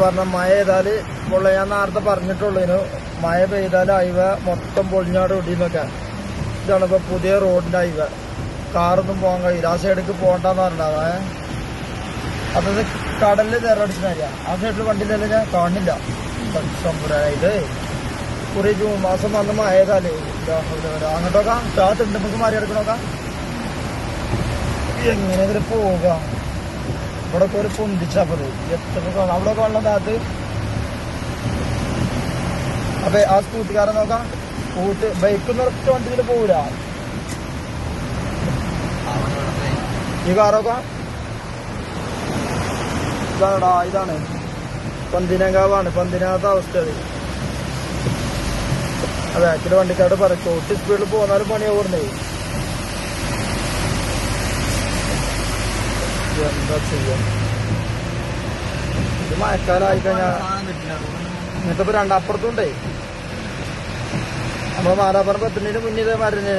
പറഞ്ഞ മഴ പെയ്താല് ഞാൻ നേരത്തെ പറഞ്ഞിട്ടുള്ളൂ, മഴ പെയ്താൽ ഹൈവേ മൊത്തം പൊളിഞ്ഞാട് ഒടിയുന്നൊക്കെ. ഇതാണ് ഇപ്പൊ പുതിയ റോഡിന്റെ ഹൈവേ. കാറൊന്നും പോകാൻ കഴിയില്ല. ആ സൈഡിലേക്ക് പോകണ്ടെന്ന് പറഞ്ഞാവേ. അതത് കടലിൽ തിരടിച്ചില്ല. ആ സൈഡിൽ വണ്ടിയിലല്ല, ഞാൻ കാണില്ല. ഇത് കുറെ ജൂൺ മാസം വന്ന് മഴ പെയ്താലേ അങ്ങോട്ടോക്കാം. ചാത്തുണ്ട്, നമുക്ക് മാറി എടുക്കണോക്കാം. എങ്ങനെ ഇതിൽ പോവുക? ഇവിടെ ഒരു പൊന്തിച്ചത് എത്ര അവിടെ വെള്ളം താത്ത്. അപ്പൊ ആ സ്കൂട്ടിക്കാരൻ നോക്കാം. ബൈക്കൊന്നും ഒറ്റ വണ്ടിയിൽ പോവില്ല. ഈ കാറൊക്കെ ഇതാണടാ, ഇതാണ് പന്തിനങ്കാവാണ്. പന്തിനകത്തെ അവസ്ഥ അത്. ബാക്കിലെ വണ്ടിക്കാരോട് പറയും ചോട്ടി സ്പീഡിൽ പോന്നാലും പണിയാവുന്നേ. എന്താ ചെയ്യാ? ഇത് മഴക്കാലമായി കഴിഞ്ഞാൽ ഇങ്ങനത്തെ ഇപ്പൊ രണ്ടപ്പുറത്തുണ്ടേ. നമ്മളെ മാരാപ്പുറം 10 മുന്നേ മരുന്നേ